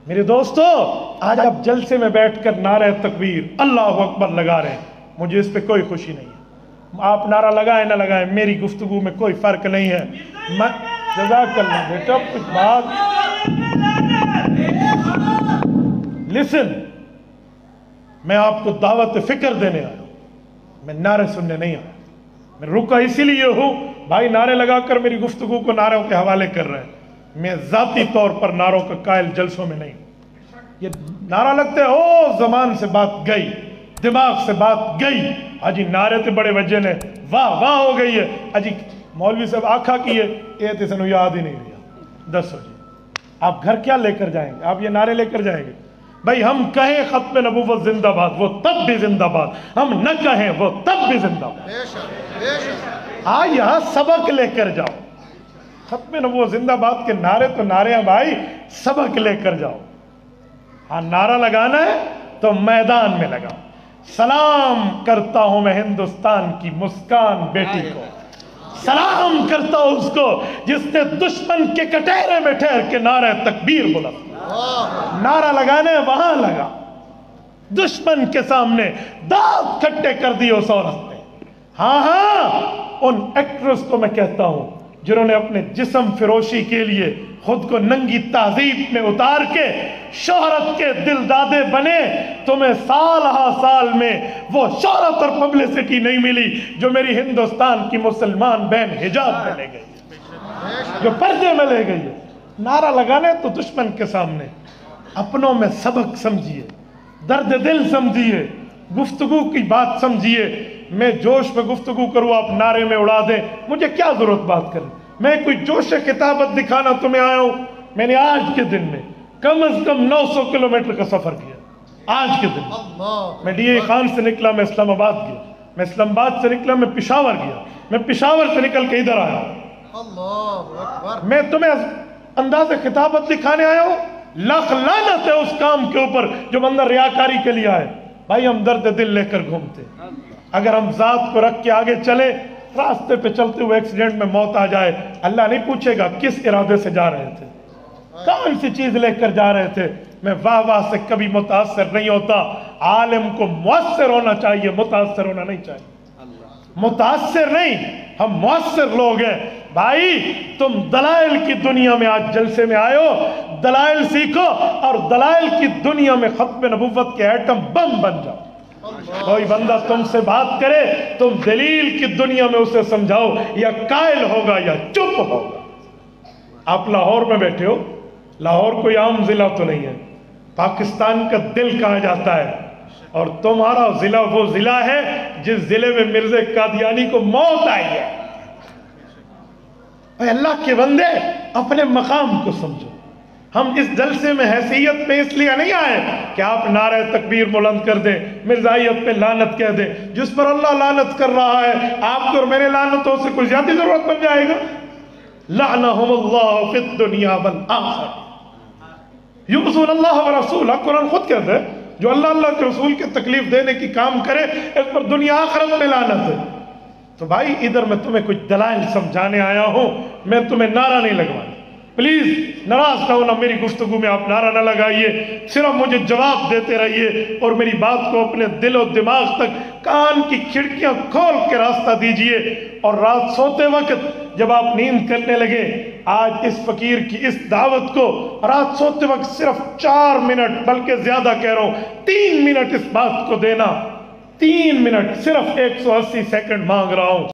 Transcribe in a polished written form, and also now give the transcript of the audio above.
میرے دوستو، آج آپ جلسے میں بیٹھ کر نعرہ تکبیر اللہ اکبر لگا رہے ہیں، مجھے اس پہ کوئی خوشی نہیں ہے۔ آپ نعرہ لگائیں نہ لگائیں، میری گفتگو میں کوئی فرق نہیں ہے۔ جزاک اللہ بیٹا، کچھ بات لسن، میں آپ کو دعوت فکر دینے آیا ہوں، میں نعرے سننے نہیں آیا۔ میں رکا اسی لیے ہوں، بھائی نعرے لگا کر میری گفتگو کو نعروں کے حوالے کر رہے ہیں۔ میں ذاتی طور پر نعروں کا قائل جلسوں میں نہیں ہوں۔ یہ نعرہ لگتے او زمان سے بات گئی، دماغ سے بات گئی، اجی نعرے تے بڑے وجہ نے واہ واہ ہو گئی ہے، اجی مولوی صاحب آکھا کیے یہ تے سنو یاد ہی نہیں رہا۔ دسو جی آپ گھر کیا لے کر جائیں گے؟ آپ یہ نعرے لے کر جائیں گے؟ بھائی ہم کہیں ختم نبوت زندہ باد، وہ تب بھی زندہ باد، ہم نہ کہیں وہ تب بھی زندہ باد۔ یہاں سبق لے کر جاؤ، ختم نبوت زندہ باد کے نعرے تو نعرے ہیں بھائی، سبق لے کر جاؤ۔ ہاں نعرہ لگانا ہے تو میدان میں لگاؤ۔ سلام کرتا ہوں میں ہندوستان کی مسکان بیٹی کو، سلام کرتا ہوں اس کو جس نے دشمن کے کٹہرے میں ٹھہر کے نعرہ تکبیر بلند۔ نعرہ لگانے وہاں لگا، دشمن کے سامنے دانت کھٹے کر دیے اس عورت نے۔ ہاں ان ایکٹرس کو میں کہتا ہوں جنہوں نے اپنے جسم فروشی کے لیے خود کو ننگی تہذیب میں اتار کے شہرت کے دل دادے بنے، تمہیں سال ہا سال میں وہ شہرت اور پبلسٹی نہیں ملی جو میری ہندوستان کی مسلمان بہن حجاب میں لے گئی، جو پردے میں لے گئی ہے۔ نعرہ لگانے تو دشمن کے سامنے، اپنوں میں سبق سمجھیے، درد دل سمجھیے، گفتگو کی بات سمجھیے۔ میں جوش میں گفتگو کروں، آپ نعرے میں اڑا دیں، مجھے کیا ضرورت بات کریں؟ میں کوئی جوش کتابت دکھانا تمہیں آیا ہوں؟ میں نے آج کے دن میں کم از کم 900 کلومیٹر کا سفر کیا۔ آج کے دن میں ڈی اے خان سے نکلا، میں اسلام آباد گیا، میں اسلام آباد سے نکلا، میں پشاور گیا، میں پشاور سے نکل کے ادھر آیا ہوں۔ میں تمہیں انداز خطابت دکھانے آیا ہوں؟ لاکھ لعنت ہے اس کام کے اوپر جو بندہ ریاکاری کے لیے آئے۔ بھائی ہم درد دل لے کر گھومتے، اگر ہم ذات کو رکھ کے آگے چلے، راستے پہ چلتے ہوئے ایکسیڈنٹ میں موت آ جائے، اللہ نہیں پوچھے گا کس ارادے سے جا رہے تھے، کون سی چیز لے کر جا رہے تھے۔ میں واہ واہ سے کبھی متاثر نہیں ہوتا۔ عالم کو مؤثر ہونا چاہیے، متاثر ہونا نہیں چاہیے۔ متاثر نہیں، ہم مؤثر لوگ ہیں۔ بھائی تم دلائل کی دنیا میں آج جلسے میں آئے ہو، دلائل سیکھو اور دلائل کی دنیا میں ختم نبوت کے ایٹم بم بن جاؤ۔ کوئی بندہ تم سے بات کرے، تم دلیل کی دنیا میں اسے سمجھاؤ، یا قائل ہوگا یا چپ ہوگا۔ آپ لاہور میں بیٹھے ہو، لاہور کوئی عام ضلع تو نہیں ہے، پاکستان کا دل کہا جاتا ہے، اور تمہارا ضلع وہ ضلع ہے جس ضلع میں مرزا قادیانی کو موت آئی ہے۔ اے اللہ کے بندے، اپنے مقام کو سمجھو۔ ہم اس جلسے میں حیثیت پہ اس لیے نہیں آئے کہ آپ نعرہ تکبیر بلند کر دیں، مرزائیت پہ لعنت کہہ دیں۔ جس پر اللہ لعنت کر رہا ہے، آپ کو اور میرے لعنتوں سے کوئی زیادہ ضرورت بن جائے گا؟ لعنہم اللہ فی الدنیا والآخرہ، یؤذون اللہ ورسولہ، قرآن خود کہتا ہے جو اللہ کے رسول کے تکلیف دینے کی کام کرے اس پر دنیا آخرت میں لعنت ہے۔ تو بھائی ادھر میں تمہیں کچھ دلائل سمجھانے آیا ہوں، میں تمہیں نعرہ نہیں لگوانا۔ پلیز ناراض نہ ہونا، میری گفتگو میں آپ نعرہ نہ لگائیے، صرف مجھے جواب دیتے رہیے اور میری بات کو اپنے دل و دماغ تک، کان کی کھڑکیاں کھول کے راستہ دیجئے۔ اور رات سوتے وقت جب آپ نیند کرنے لگے، آج اس فقیر کی اس دعوت کو رات سوتے وقت صرف 4 منٹ، بلکہ زیادہ کہہ رہا ہوں 3 منٹ اس بات کو دینا، 3 منٹ، صرف 180 سیکنڈ مانگ رہا ہوں۔